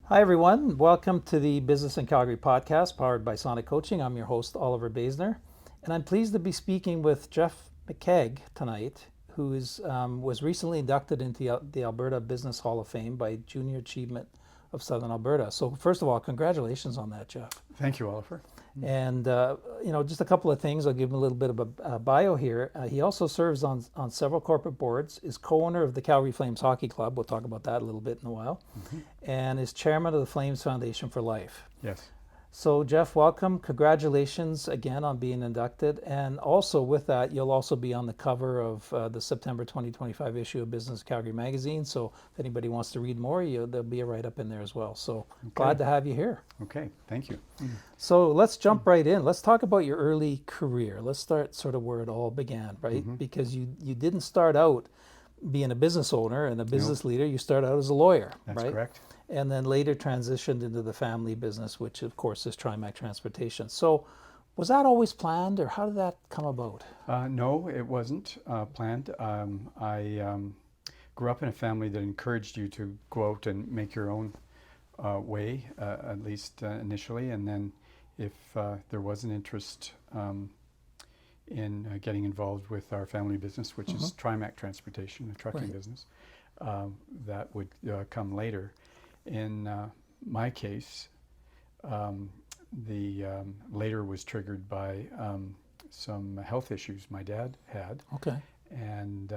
Hi, everyone. Welcome to the Business in Calgary podcast powered by Sonic Coaching. I'm your host, Oliver Basner, and I'm pleased to be speaking with Jeff McCaig tonight, who was recently inducted into the Alberta Business Hall of Fame by Junior Achievement of Southern Alberta. So, first of all, congratulations on that, Jeff. Thank you, Oliver. And just a couple of things. I'll give him a little bit of a bio here. He also serves on several corporate boards. Is co-owner of the Calgary Flames Hockey Club. We'll talk about that a little bit in a while. And is chairman of the Flames Foundation for Life. Yes. So, Jeff, welcome. Congratulations again on being inducted. And also with that, you'll also be on the cover of the September 2025 issue of Business Calgary magazine. So if anybody wants to read more, there'll be a write-up in there as well. So glad to have you here. Okay, thank you. So let's jump right in. Let's talk about your early career. Let's start sort of where it all began, right? Because you didn't start out being a business owner and a business leader. You started out as a lawyer, That's right? correct. And then later transitioned into the family business, which of course is Trimac Transportation. So was that always planned, or how did that come about? No, it wasn't planned. I grew up in a family that encouraged you to go out and make your own way, at least initially, and then if there was an interest in getting involved with our family business, which is Trimac Transportation, a trucking business, that would come later. In my case, the later was triggered by some health issues my dad had. Okay. And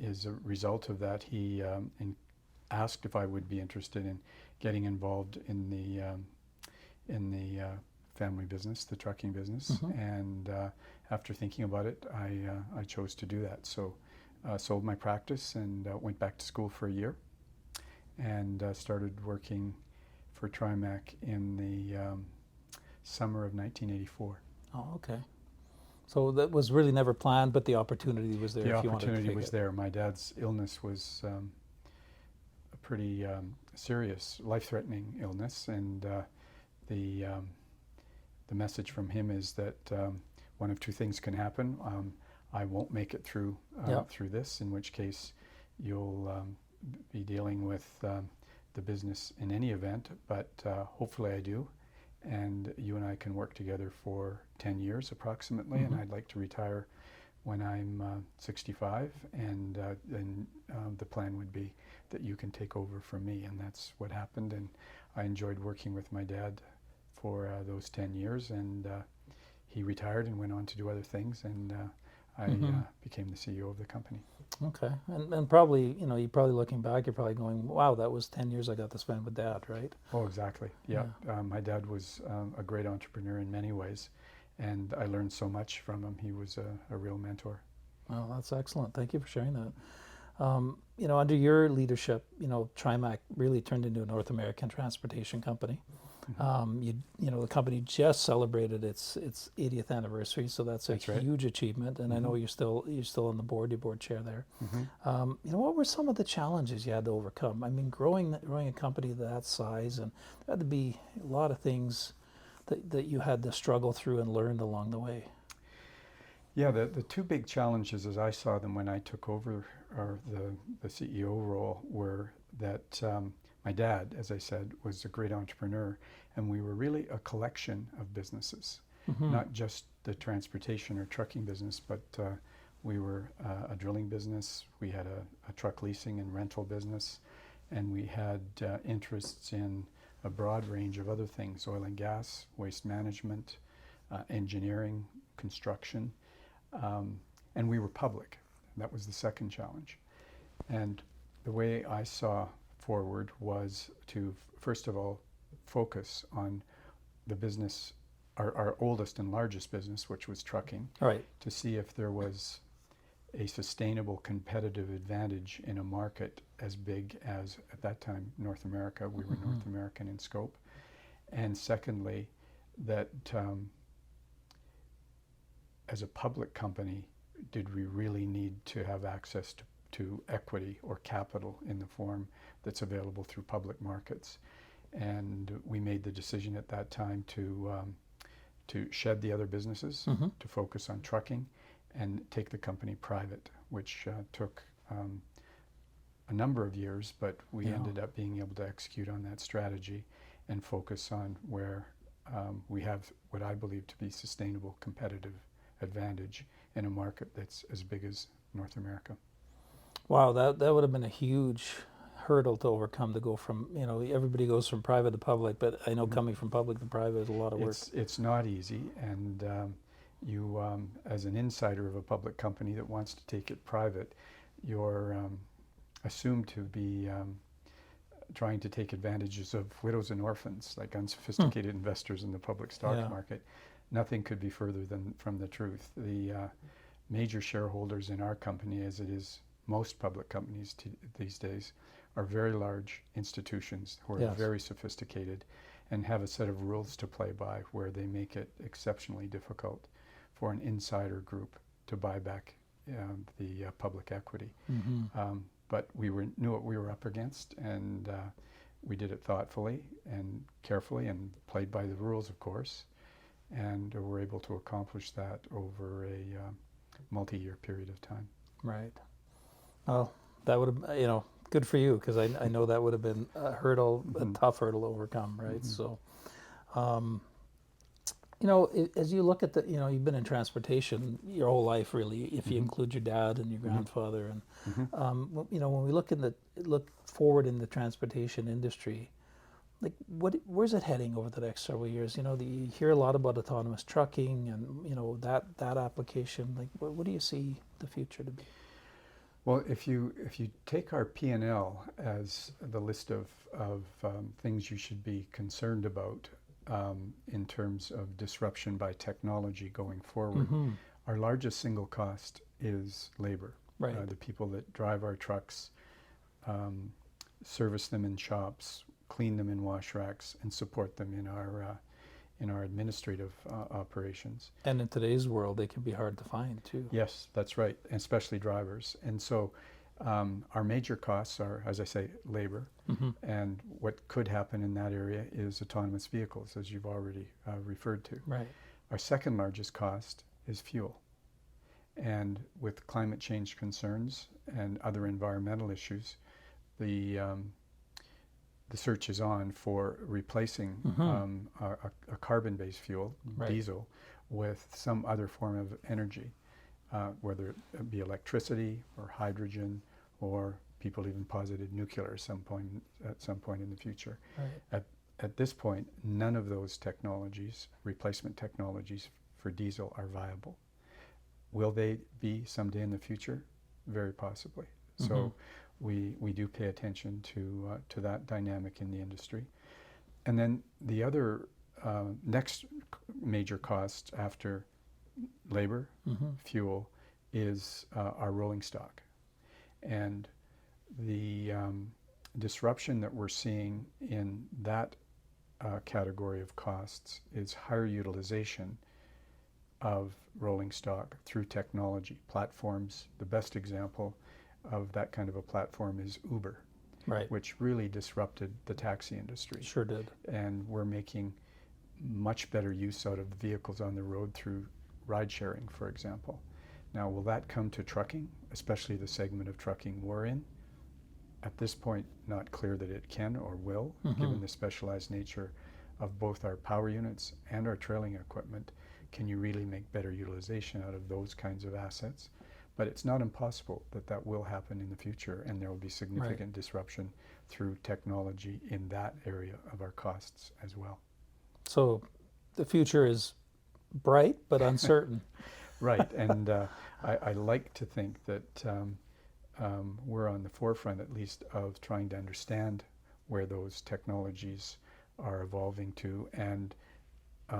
as a result of that, he asked if I would be interested in getting involved in the family business, the trucking business. And after thinking about it, I chose to do that. So sold my practice and went back to school for a year, and started working for Trimac in the summer of 1984. Oh, okay. So that was really never planned, but the opportunity was there. The if you wanted to opportunity take was it. there. My dad's illness was a pretty serious, life-threatening illness, and the message from him is that one of two things can happen. I won't make it through through this, in which case you'll be dealing with the business in any event, but hopefully I do, and you and I can work together for 10 years approximately, and I'd like to retire when I'm 65, and then the plan would be that you can take over from me, and that's what happened. And I enjoyed working with my dad for those 10 years, and he retired and went on to do other things, and I became the CEO of the company. Okay. And probably, you're probably looking back, you're probably going, wow, that was 10 years I got to spend with Dad, right? Oh, exactly. Yeah. My dad was a great entrepreneur in many ways, and I learned so much from him. He was a real mentor. Well, that's excellent. Thank you for sharing that. Under your leadership, Trimac really turned into a North American transportation company. The company just celebrated its 80th anniversary, so that's That's a right. huge achievement. And I know you're still on the board, your board chair there. What were some of the challenges you had to overcome? I mean, growing a company that size, and there had to be a lot of things that you had to struggle through and learned along the way. Yeah, the two big challenges as I saw them when I took over the CEO role were that my dad, as I said, was a great entrepreneur, and we were really a collection of businesses, not just the transportation or trucking business, but we were a drilling business, we had a truck leasing and rental business, and we had interests in a broad range of other things: oil and gas, waste management, engineering, construction. And we were public. That was the second challenge. And the way I saw forward was to, first of all, focus on the business, our oldest and largest business, which was trucking, Right. to see if there was a sustainable competitive advantage in a market as big as, at that time, North America. We were North American in scope. And secondly, that as a public company, did we really need to have access to equity or capital in the form that's available through public markets? And we made the decision at that time to shed the other businesses, to focus on trucking, and take the company private, which took a number of years, but we Yeah. ended up being able to execute on that strategy and focus on where we have what I believe to be sustainable competitive advantage in a market that's as big as North America. Wow, that would have been a huge hurdle to overcome, to go from, everybody goes from private to public, but I know coming from public to private is a lot of work. It's not easy, and you, as an insider of a public company that wants to take it private, you're assumed to be trying to take advantages of widows and orphans, like unsophisticated investors in the public stock Yeah. market. Nothing could be further from the truth. The major shareholders in our company, as it is most public companies these days, are very large institutions who are Yes. very sophisticated and have a set of rules to play by where they make it exceptionally difficult for an insider group to buy back the public equity. But we knew what we were up against, and we did it thoughtfully and carefully and played by the rules, of course, and were able to accomplish that over a multi-year period of time. Right. Well, that would have, good for you, because I know that would have been a hurdle, a tough hurdle to overcome, right? So, as you look at you've been in transportation your whole life, really, if you include your dad and your grandfather, and when we look forward in the transportation industry, like where's it heading over the next several years? You hear a lot about autonomous trucking and that application. Like, what do you see the future to be? Well, if you take our P&L as the list of things you should be concerned about in terms of disruption by technology going forward, our largest single cost is labor. Right. The people that drive our trucks, service them in shops, clean them in wash racks, and support them in our administrative operations. And in today's world, they can be hard to find too. Yes, that's right, especially drivers. And so our major costs are, as I say, labor. And what could happen in that area is autonomous vehicles, as you've already referred to. Right. Our second largest cost is fuel. And with climate change concerns and other environmental issues, the search is on for replacing a carbon-based fuel, Right. diesel, with some other form of energy, whether it be electricity or hydrogen, or people even posited nuclear at some point in the future. Right. At this point, none of those technologies, replacement technologies for diesel, are viable. Will they be someday in the future? Very possibly. So we do pay attention to that dynamic in the industry. And then the other next major cost after labor, fuel, is our rolling stock. And the disruption that we're seeing in that category of costs is higher utilization of rolling stock through technology platforms. The best example of that kind of a platform is Uber, Right. which really disrupted the taxi industry. Sure did. And we're making much better use out of the vehicles on the road through ride sharing, for example. Now, will that come to trucking, especially the segment of trucking we're in? At this point, not clear that it can or will, given the specialized nature of both our power units and our trailing equipment. Can you really make better utilization out of those kinds of assets? But it's not impossible that will happen in the future, and there will be significant disruption through technology in that area of our costs as well. So the future is bright but uncertain. Right, and I like to think that we're on the forefront, at least, of trying to understand where those technologies are evolving to, and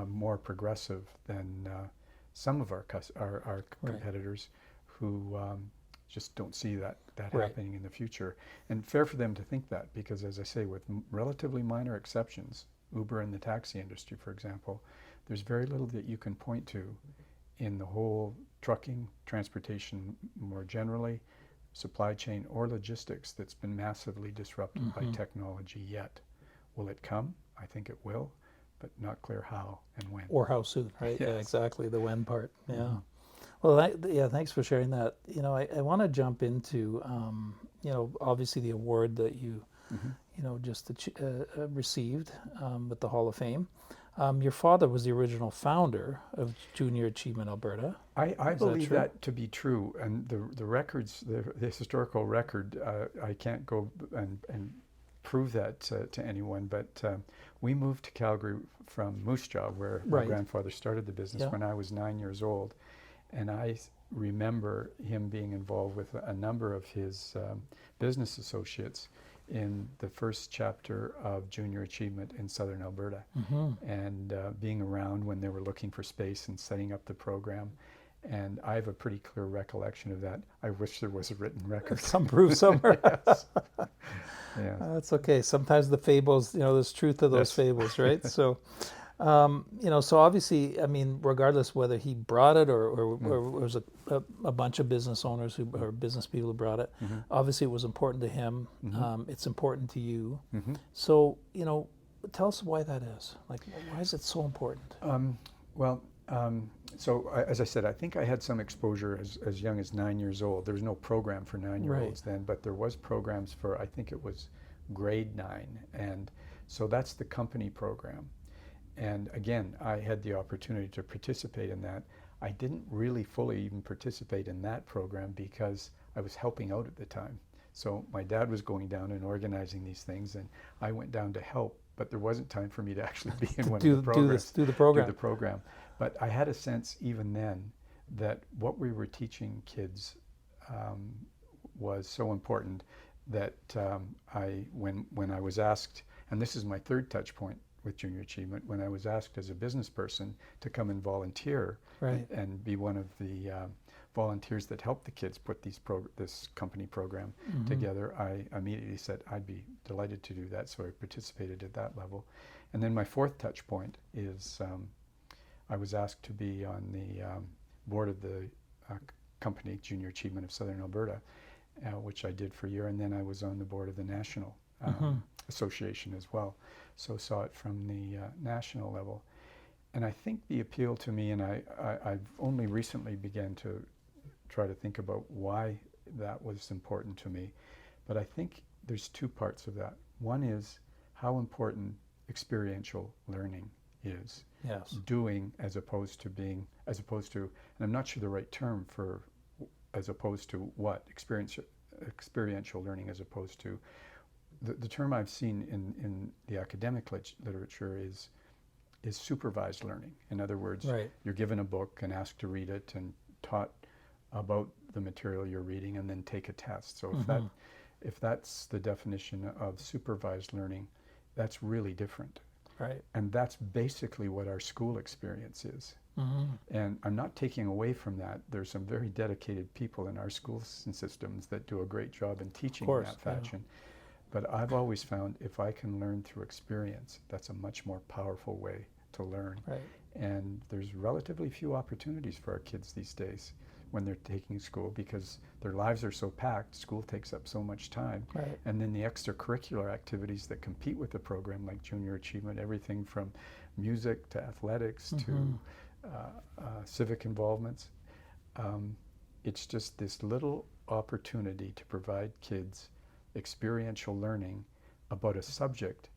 more progressive than some of our competitors who just don't see that happening in the future. And fair for them to think that, because, as I say, with relatively minor exceptions, Uber and the taxi industry, for example, there's very little that you can point to in the whole trucking, transportation more generally, supply chain, or logistics that's been massively disrupted by technology yet. Will it come? I think it will, but not clear how and when. Or how soon, right? Yes. Yeah, exactly, the when part. Yeah. Well, yeah, thanks for sharing that. I want to jump into, obviously the award that you, Hmm. just received with the Hall of Fame. Your father was the original founder of Junior Achievement Alberta. I Is that believe true? that to be true, and the records, the historical record, I can't go and prove that to anyone, but we moved to Calgary from Moose Jaw, where my Right. grandfather started the business Yeah. when I was 9 years old, and I remember him being involved with a number of his business associates in the first chapter of Junior Achievement in Southern Alberta, Mm-hmm. and being around when they were looking for space and setting up the program. And I have a pretty clear recollection of that. I wish there was a written record. Some proof somewhere. Yes. Yes. That's okay. Sometimes the fables, there's truth to those That's fables, right? So, so obviously, I mean, regardless whether he brought it or it was a bunch of business owners or business people who brought it, hmm. obviously it was important to him. Hmm. It's important to you. Hmm. So, tell us why that is. Like, why is it so important? Well, as I said, I think I had some exposure as young as 9 years old. There was no program for 9-year-olds then, but there was programs for, I think it was grade 9. And so that's the company program. And again, I had the opportunity to participate in that. I didn't really fully even participate in that program because I was helping out at the time. So my dad was going down and organizing these things, and I went down to help, but there wasn't time for me to actually be in one of the programs. Do the program. Do the program. But I had a sense even then that what we were teaching kids was so important that when I was asked, and this is my third touch point with Junior Achievement, when I was asked as a business person to come and volunteer Right. and be one of the volunteers that helped the kids put this company program Mm-hmm. together, I immediately said I'd be delighted to do that, so I participated at that level. And then my fourth touch point is I was asked to be on the board of the company Junior Achievement of Southern Alberta, which I did for a year, and then I was on the board of the National Association as well, so saw it from the national level. And I think the appeal to me, and I've only recently began to try to think about why that was important to me, but I think there's two parts of that. One is how important experiential learning is. Yes. Doing as opposed to, and I'm not sure the right term for as opposed to what, experiential learning as opposed to, the term I've seen in the academic literature is supervised learning. In other words, Right. you're given a book and asked to read it and taught about the material you're reading and then take a test. So if that's the definition of supervised learning, that's really different. Right. And that's basically what our school experience is. Mm-hmm. And I'm not taking away from that. There's some very dedicated people in our schools and systems that do a great job in teaching in that fashion. Yeah. But I've always found if I can learn through experience, that's a much more powerful way to learn. Right. And there's relatively few opportunities for our kids these days when they're taking school because their lives are so packed, school takes up so much time. Right. And then the extracurricular activities that compete with the program, like Junior Achievement, everything from music to athletics to civic involvements. It's just this little opportunity to provide kids experiential learning about a subject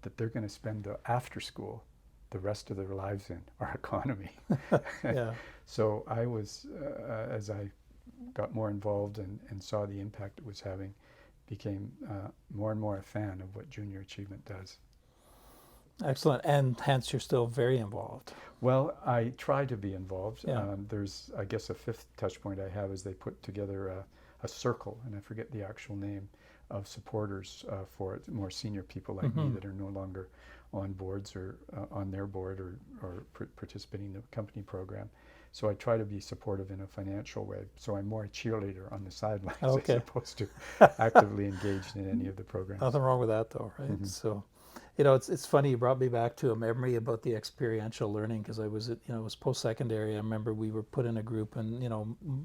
that they're going to spend after school the rest of their lives in, our economy. Yeah. So I was, as I got more involved and saw the impact it was having, became more and more a fan of what Junior Achievement does. Excellent. And hence you're still very involved. Well, I try to be involved. Yeah. There's, I guess, a fifth touch point I have is they put together a circle, and I forget the actual name, of supporters for it, more senior people like me that are no longer on boards or on their board or participating in the company program. So I try to be supportive in a financial way. So I'm more a cheerleader on the sidelines as opposed to actively engaged in any of the programs. Nothing wrong with that though, right? Mm-hmm. So, it's funny you brought me back to a memory about the experiential learning, because I was at, it was post-secondary. I remember we were put in a group and,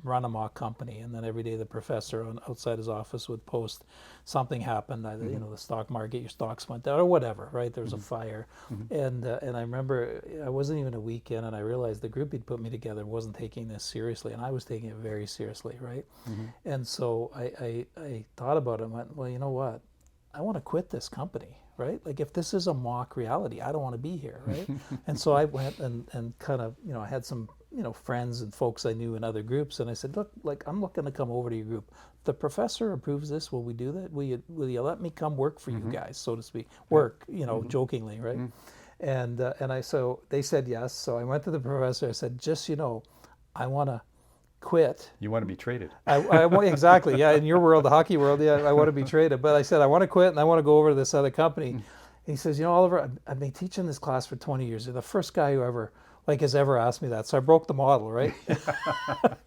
run a mock company, and then every day the professor outside his office would post something happened, either, the stock market, your stocks went down or whatever, right? There was a fire. And I remember I wasn't even a week in, and I realized the group he'd put me together wasn't taking this seriously, and I was taking it very seriously, right? And so I thought about it and went, well, you know what? I want to quit this company, right? Like, if this is a mock reality, I don't want to be here, right? And so I went and kind of, I had some, friends and folks I knew in other groups, and I said, look, like, I'm looking to come over to your group. The professor approves this. Will we do that? Will you let me come work for you guys, so to speak? Work, jokingly, right? So they said yes. So I went to the professor. I said, just, I want to quit. You want to be traded. Exactly. Yeah. In your world, the hockey world, yeah, I want to be traded. But I said, I want to quit and I want to go over to this other company. And he says, Oliver, I've been teaching this class for 20 years. You're the first guy who has ever asked me that. So I broke the model, right?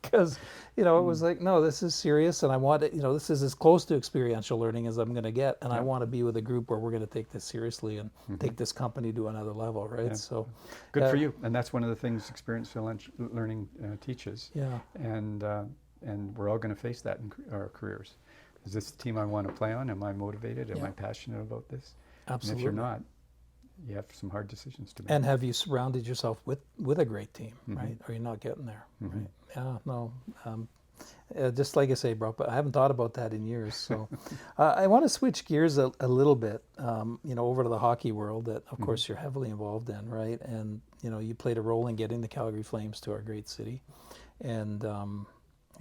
Because, it was like, no, this is serious. And I want it, this is as close to experiential learning as I'm going to get. And I want to be with a group where we're going to take this seriously and take this company to another level, right? Yeah. So good for you. And that's one of the things experiential learning teaches. Yeah. And we're all going to face that in our careers. Is this the team I want to play on? Am I motivated? Am I passionate about this? Absolutely. And if you're not, you have some hard decisions to make. And have you surrounded yourself with a great team, right? Or you're not getting there, right? Yeah, no. Just like I say, bro, but I haven't thought about that in years. So I want to switch gears a little bit, over to the hockey world that, of course, you're heavily involved in, right? And, you played a role in getting the Calgary Flames to our great city. And,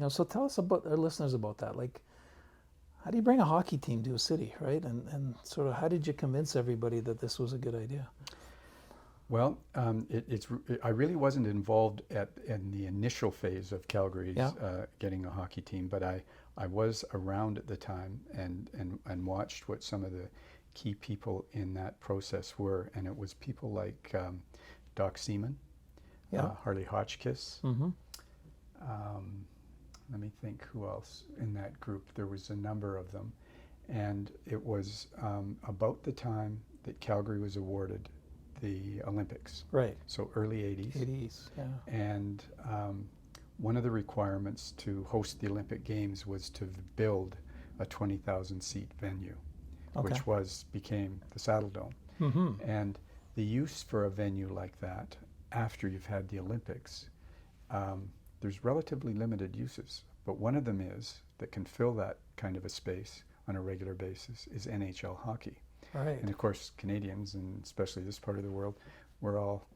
so tell us about our listeners about that. Like, how do you bring a hockey team to a city, right? And sort of how did you convince everybody that this was a good idea? Well, I really wasn't involved in the initial phase of Calgary's getting a hockey team, but I was around at the time and watched what some of the key people in that process were, and it was people like Doc Seaman, Harley Hotchkiss. Let me think who else in that group. There was a number of them, and it was about the time that Calgary was awarded the Olympics. Right. So early 80s. 80s, yeah. And one of the requirements to host the Olympic Games was to build a 20,000 seat venue, which became the Saddle Dome. And the use for a venue like that after you've had the Olympics, there's relatively limited uses, but one of them that can fill that kind of a space on a regular basis is NHL hockey. Right. And of course, Canadians, and especially this part of the world, we're all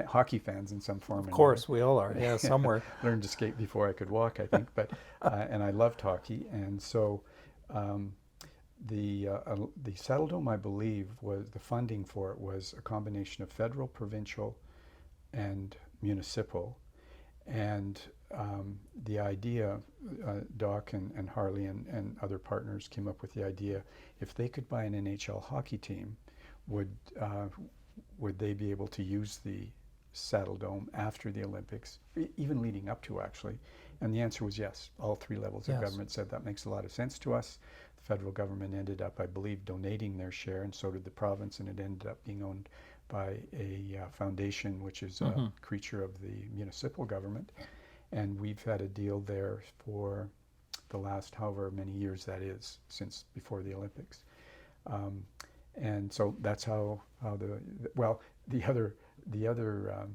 hockey fans in some form. Of course, we all are. Yeah, somewhere. Learned to skate before I could walk, I think. But and I loved hockey, and so the Saddle Dome, I believe, was the funding for it was a combination of federal, provincial, and municipal. And the idea, Doc and Harley and other partners came up with the idea, if they could buy an NHL hockey team, would they be able to use the Saddle Dome after the Olympics, even leading up to, actually? And the answer was yes. All three levels of government said that makes a lot of sense to us. The federal government ended up, I believe, donating their share, and so did the province, and it ended up being owned by a foundation, which is a creature of the municipal government. And we've had a deal there for the last however many years that is, since before the Olympics. And so that's how the other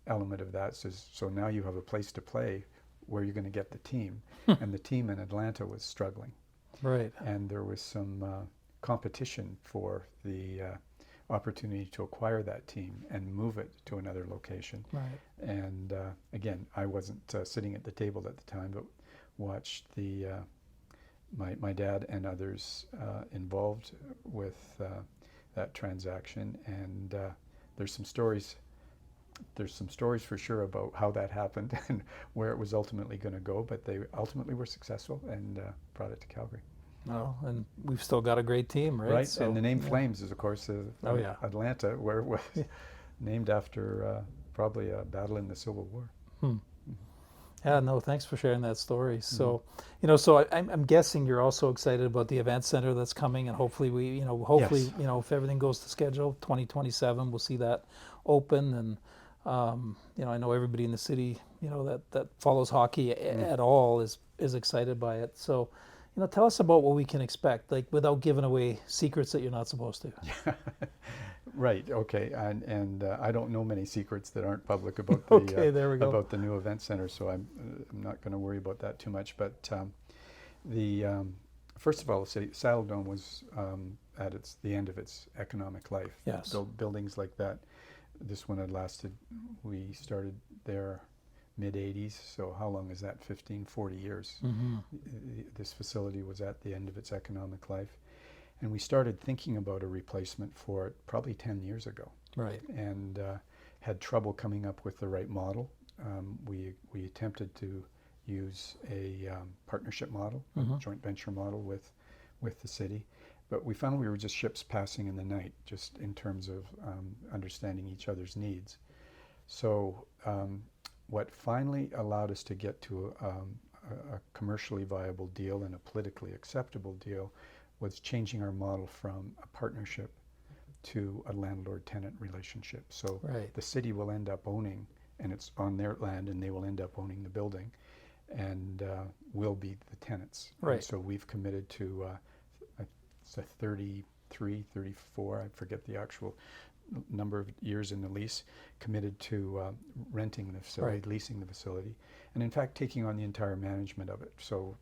element of that says, so now you have a place to play where you're going to get the team. And the team in Atlanta was struggling. Right. And there was some competition for the opportunity to acquire that team and move it to another location. Right. And again, I wasn't sitting at the table at the time, but watched my dad and others involved with that transaction. And there's some stories for sure about how that happened and where it was ultimately going to go, but they ultimately were successful and brought it to Calgary. Oh, and we've still got a great team, right? Right, so, and the name Flames is, of course, Atlanta, where it was named after probably a battle in the Civil War. Yeah, no, thanks for sharing that story. So, I'm guessing you're also excited about the event center that's coming, and hopefully Yes. if everything goes to schedule, 2027, we'll see that open. And, I know everybody in the city, that follows hockey at all is excited by it. So, tell us about what we can expect, like without giving away secrets that you're not supposed to. Right. Okay. And I don't know many secrets that aren't public about Okay, there we go. about the new event center, so I'm not going to worry about that too much. But the first of all, I'll say Saddle Dome was at the end of its economic life. Yes. Buildings like that. This one had lasted. We started there mid 80s. So how long is that? 15, 40 years. Mm-hmm. This facility was at the end of its economic life. And we started thinking about a replacement for it probably 10 years ago. Right. And had trouble coming up with the right model. We attempted to use a partnership model, a joint venture model with the city. But we found we were just ships passing in the night, just in terms of understanding each other's needs. So what finally allowed us to get to a commercially viable deal and a politically acceptable deal was changing our model from a partnership to a landlord-tenant relationship. So Right. the city will end up owning, and it's on their land, and they will end up owning the building, and we'll be the tenants. Right. And so we've committed to it's a 33, 34, I forget the actual number of years in the lease, committed to renting the facility, Right. leasing the facility, and in fact taking on the entire management of it. So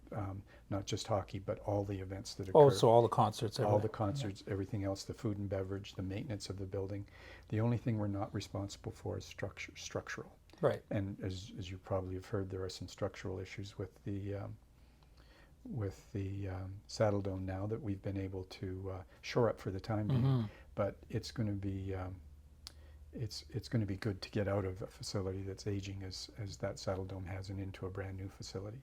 not just hockey, but all the events that occur. Oh, so all the concerts, All everything. the concerts, everything else, the food and beverage, the maintenance of the building. The only thing we're not responsible for is structural. Right. And as you probably have heard, there are some structural issues with the Saddle Dome now that we've been able to shore up for the time being. Mm-hmm. But it's going to be it's going to be good to get out of a facility that's aging as that Saddle Dome has and into a brand new facility.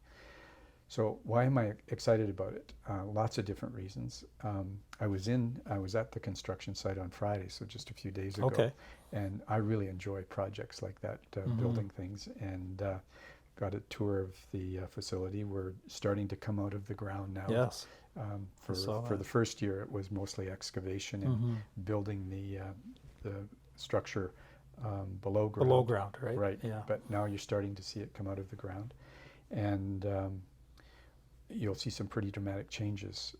So why am I excited about it? Lots of different reasons. I was at the construction site on Friday, so just a few days ago. Okay. And I really enjoy projects like that, building things, and got a tour of the facility. We're starting to come out of the ground now. Yes. For the first year, it was mostly excavation and building the structure below ground. Below ground, right? Right. Yeah. But now you're starting to see it come out of the ground, and you'll see some pretty dramatic changes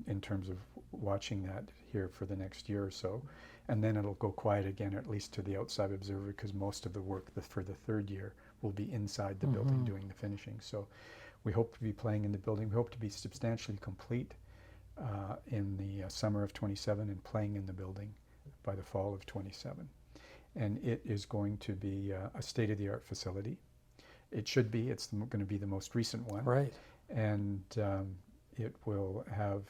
in terms of watching that here for the next year or so. And then it'll go quiet again, at least to the outside observer, because most of the work for the third year will be inside the building doing the finishing. So we hope to be playing in the building. We hope to be substantially complete in the summer of 27 and playing in the building by the fall of 27. And it is going to be a state-of-the-art facility. It should be. It's going to be the most recent one. Right. And it will have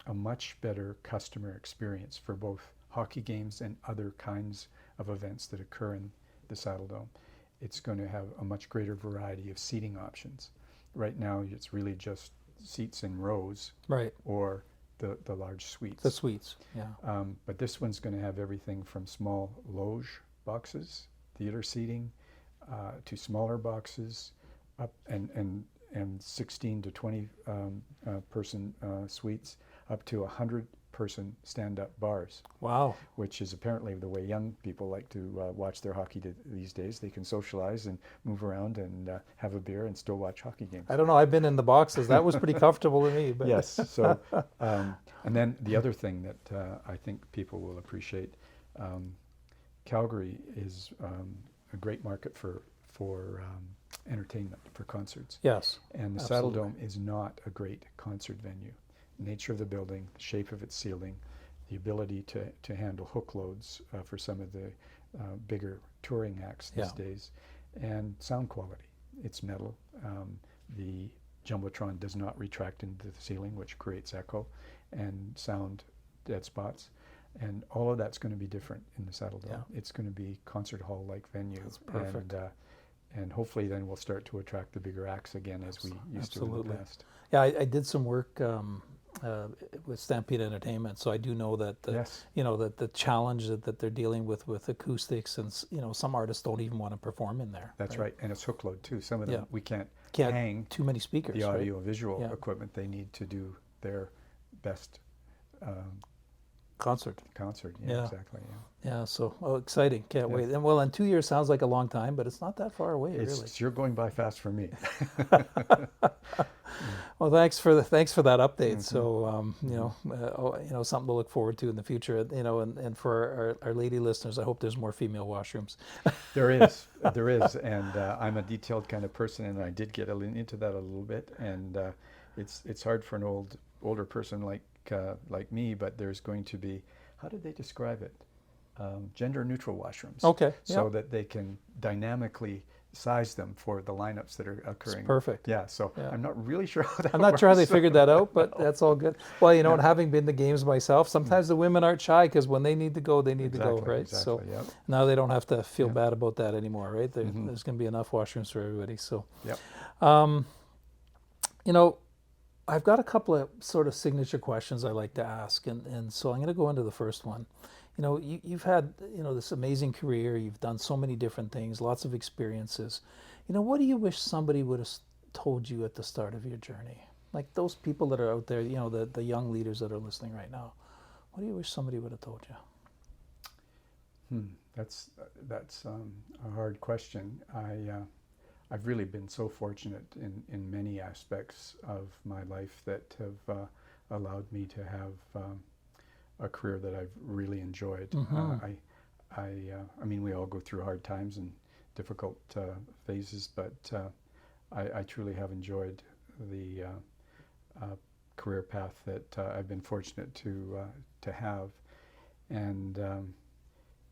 a much better customer experience for both hockey games and other kinds of events that occur in the Saddle Dome. It's going to have a much greater variety of seating options. Right now, it's really just seats in rows. Right. Or the large suites. The suites, yeah. But this one's going to have everything from small loge boxes, theater seating, to smaller boxes, up and 16 to 20 person suites, up to 100-person stand-up bars. Wow. Which is apparently the way young people like to watch their hockey these days. They can socialize and move around and have a beer and still watch hockey games. I don't know. I've been in the boxes. That was pretty comfortable to me. But Yes. So, and then the other thing that I think people will appreciate, Calgary is a great market for entertainment, for concerts. Yes. And the Saddle Dome is not a great concert venue. The nature of the building, the shape of its ceiling, the ability to handle hook loads for some of the bigger touring acts these days, and sound quality. It's metal. The Jumbotron does not retract into the ceiling, which creates echo and sound dead spots. And all of that's going to be different in the Saddle Dome. Yeah. It's going to be concert hall-like venue. That's perfect. And hopefully then we'll start to attract the bigger acts again as we used to in the past. Yeah, I did some work with Stampede Entertainment, so I do know that Yes. that the challenge that they're dealing with acoustics, and some artists don't even want to perform in there. That's right. And it's hook load too. Some of them, Yeah. we can't Can't hang too many speakers. the Right? audio visual Yeah. equipment they need to do their best Concert. concert. Yeah. Exactly. Yeah. So exciting! Can't Yeah. wait. And 2 years sounds like a long time, but it's not that far away, really. It's you're going by fast for me. Well, thanks for that update. Mhm. So something to look forward to in the future. And for our lady listeners, I hope there's more female washrooms. There is, and I'm a detailed kind of person, and I did get into that a little bit, and it's hard for an older person like me, but there's going to be, how did they describe it? Gender neutral washrooms. Okay. So Yeah. that they can dynamically size them for the lineups that are occurring. It's perfect. Yeah. So Yeah. I'm not really sure how that I'm not sure how they works. figured that out, but that's all good. Well, and Yeah. having been to games myself, sometimes the women aren't shy because when they need to go, they need to go, right? So Exactly. Yep. now they don't have to feel Yeah. bad about that anymore, right? Mhm. There's going to be enough washrooms for everybody. So, Yep. I've got a couple of sort of signature questions I like to ask, and so I'm going to go into the first one. You've had this amazing career. You've done so many different things, lots of experiences. What do you wish somebody would have told you at the start of your journey? Like those people that are out there, the young leaders that are listening right now. What do you wish somebody would have told you? That's a hard question. I've really been so fortunate in many aspects of my life that have allowed me to have a career that I've really enjoyed. Mhm. I mean, we all go through hard times and difficult phases, but I truly have enjoyed the career path that I've been fortunate to have. And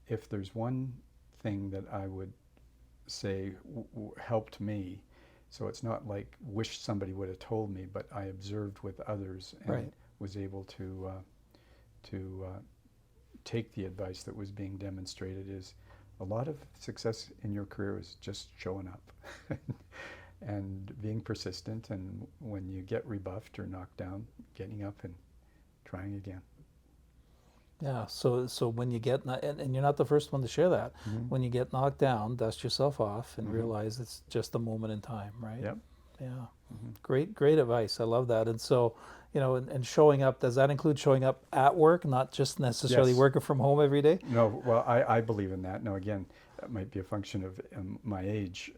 if there's one thing that I would say helped me, so it's not like wish somebody would have told me, but I observed with others and Right. was able to take the advice that was being demonstrated, is a lot of success in your career is just showing up and being persistent, and when you get rebuffed or knocked down, getting up and trying again. Yeah. So when you get and you're not the first one to share that. Mhm. When you get knocked down, dust yourself off and Mhm. realize it's just a moment in time, right? Yep. Yeah. Mhm. Great advice. I love that. And so, and showing up, does that include showing up at work, not just necessarily Yes. working from home every day? No, well, I believe in that. Now, again, that might be a function of my age,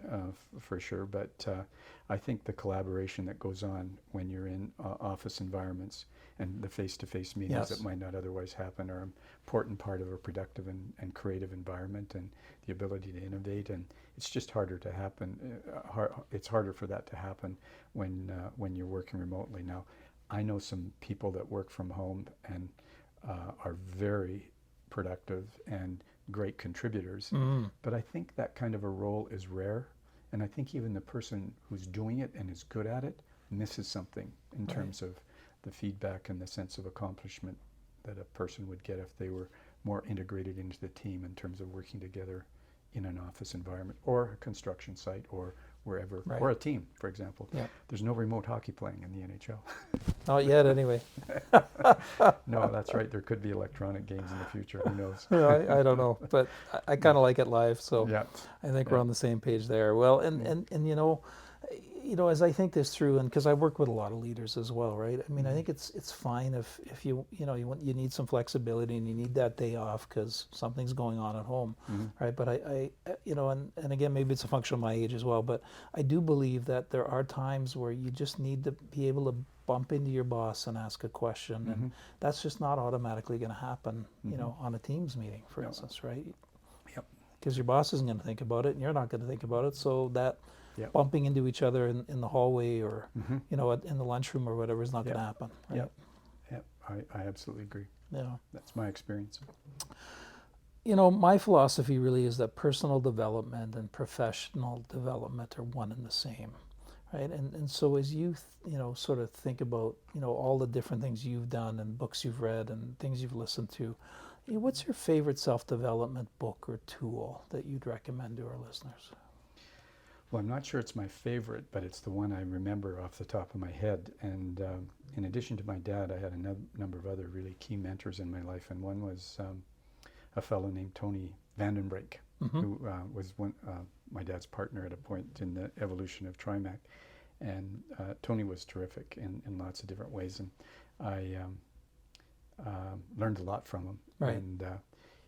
for sure, but I think the collaboration that goes on when you're in office environments and the face-to-face meetings Yes. that might not otherwise happen are an important part of a productive and creative environment, and the ability to innovate. And it's just harder to happen. It's harder for that to happen when you're working remotely. Now, I know some people that work from home and are very productive and great contributors, Mm. but I think that kind of a role is rare, and I think even the person who's doing it and is good at it misses something in Right. terms of the feedback and the sense of accomplishment that a person would get if they were more integrated into the team in terms of working together in an office environment or a construction site or wherever, Right. or a team, for example. Yeah. There's no remote hockey playing in the NHL. Not yet, anyway. No, that's right. There could be electronic games in the future. Who knows? I don't know, but I kind of like it live, so Yeah. I think Yeah. we're on the same page there. Well, and as I think this through, and because I work with a lot of leaders as well, right? I mean, I think it's fine if you need some flexibility and you need that day off because something's going on at home, Mhm. right? But I and again, maybe it's a function of my age as well, but I do believe that there are times where you just need to be able to bump into your boss and ask a question, and that's just not automatically going to happen, on a Teams meeting, for No. instance, right? Yep. Because your boss isn't going to think about it, and you're not going to think about it, so that Yep. bumping into each other in the hallway or Mhm. in the lunchroom or whatever is not going to Yep. happen, right? Yep. Yep. I absolutely agree. Yeah. That's my experience. My philosophy really is that personal development and professional development are one and the same, right? And so as you sort of think about all the different things you've done and books you've read and things you've listened to, what's your favorite self-development book or tool that you'd recommend to our listeners? Well, I'm not sure it's my favorite, but it's the one I remember off the top of my head. And in addition to my dad, I had a number of other really key mentors in my life. And one was a fellow named Tony Vandenbrink, who was my dad's partner at a point in the evolution of Trimac. And Tony was terrific in lots of different ways. And I learned a lot from him. Right. And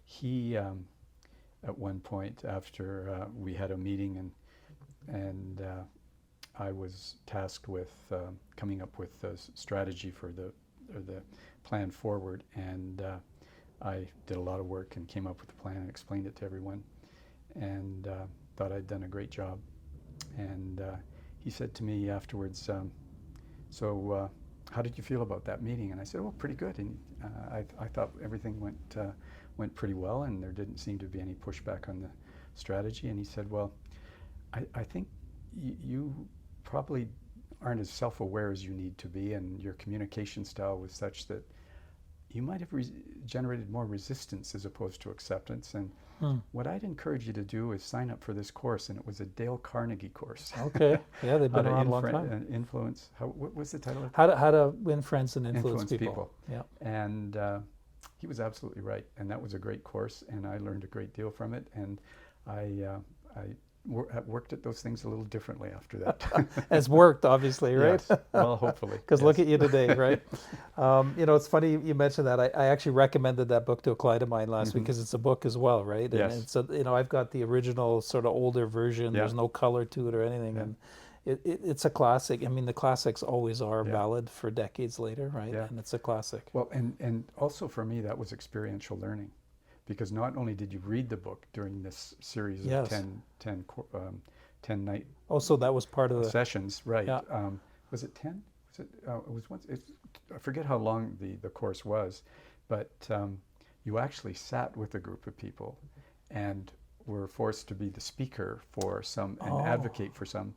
he, at one point after we had a meeting and I was tasked with coming up with a strategy for the plan forward, and I did a lot of work and came up with a plan and explained it to everyone, and thought I'd done a great job. And he said to me afterwards, so how did you feel about that meeting? And I said, well, pretty good. And I thought everything went pretty well, and there didn't seem to be any pushback on the strategy. And he said, well, I think you probably aren't as self-aware as you need to be, and your communication style was such that you might have generated more resistance as opposed to acceptance. And what I'd encourage you to do is sign up for this course. And it was a Dale Carnegie course. Okay. Yeah, they've been around a long time. Influence. What was the title of it? How to win friends and influence people. Yeah. And he was absolutely right. And that was a great course, and I learned a great deal from it. And I worked at those things a little differently after that. It's worked, obviously, right? Yes. Well, hopefully. Because look at you today, right? It's funny you mentioned that. I actually recommended that book to a client of mine last week because it's a book as well, right? Yes. And so, I've got the original sort of older version. Yeah. There's no color to it or anything. Yeah. And it's a classic. I mean, the classics always are valid for decades later, right? Yeah. And it's a classic. Well, and also for me, that was experiential learning. Because not only did you read the book during this series of 10 night so that was part of the sessions, right? Yeah. Was it 10? Was it? It was once. I forget how long the course was, but you actually sat with a group of people, and were forced to be the speaker for and advocate for some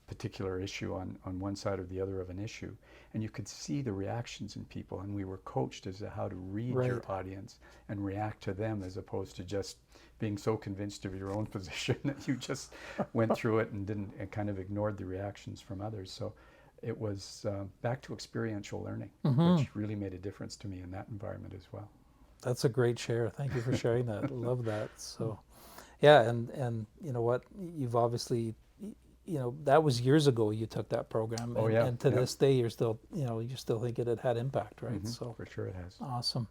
particular issue on one side or the other of an issue, and you could see the reactions in people, and we were coached as to how to read your audience and react to them, as opposed to just being so convinced of your own position that you just went through it and kind of ignored the reactions from others. So it was back to experiential learning, which really made a difference to me in that environment as well. That's a great share. Thank you for sharing that. Love that. So yeah, and you know what, you've obviously, that was years ago you took that program, and to this day you're still, you still think it had impact, right? Mm-hmm. So for sure it has. Awesome.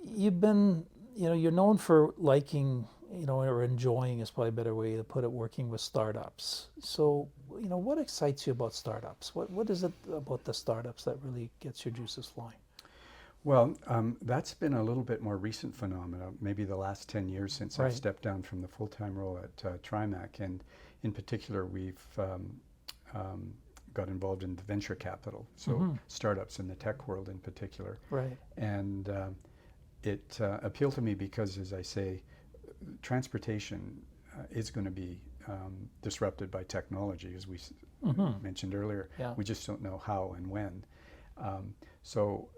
You've been, you're known for liking, or enjoying is probably a better way to put it, working with startups. So, what excites you about startups? What is it about the startups that really gets your juices flowing? Well, that's been a little bit more recent phenomena, maybe the last 10 years since I've stepped down from the full-time role at Trimac. And in particular, we've got involved in the venture capital, so startups in the tech world in particular. Right. And it appealed to me because, as I say, transportation is going to be disrupted by technology, as we mentioned earlier. Yeah. We just don't know how and when. So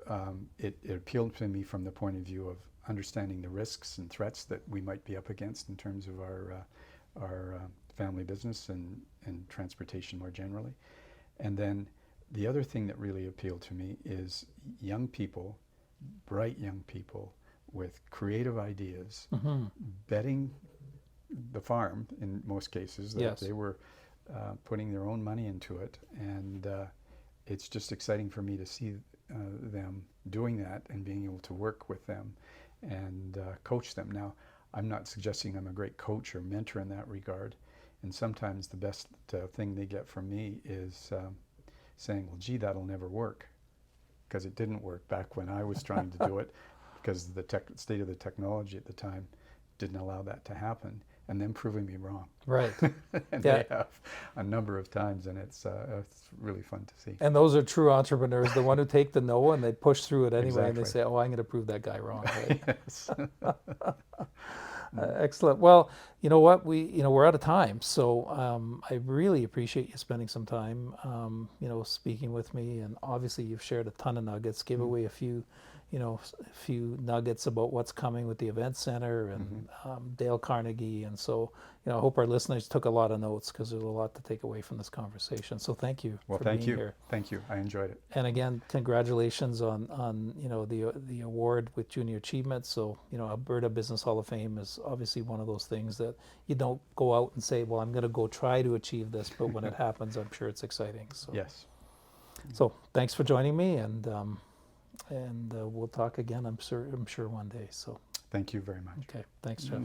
it appealed to me from the point of view of understanding the risks and threats that we might be up against in terms of our family business and transportation more generally. And then the other thing that really appealed to me is young people, bright young people with creative ideas, betting the farm in most cases, that they were putting their own money into it. And it's just exciting for me to see them doing that and being able to work with them and coach them. Now, I'm not suggesting I'm a great coach or mentor in that regard. And sometimes the best thing they get from me is saying, well, gee, that'll never work. Because it didn't work back when I was trying to do it, because the state of the technology at the time didn't allow that to happen. And then proving me wrong. Right. And they have a number of times, and it's really fun to see. And those are true entrepreneurs, the one who take the no and they push through it anyway, and they say, oh, I'm going to prove that guy wrong. Right? Yes. Excellent. Well, you know what, we're out of time, so I really appreciate you spending some time, speaking with me. And obviously, you've shared a ton of nuggets, gave away a few, a few nuggets about what's coming with the event center and Dale Carnegie. And so, I hope our listeners took a lot of notes, because there's a lot to take away from this conversation. So thank you Well, for thank being you. here. Thank you. I enjoyed it. And again, congratulations on the award with Junior Achievement. So, Alberta Business Hall of Fame is obviously one of those things that you don't go out and say, well, I'm going to go try to achieve this, but when it happens, I'm sure it's exciting. So Yes. So thanks for joining me, and we'll talk again, I'm sure one day. So Thank you very much. okay, thanks, Jeff.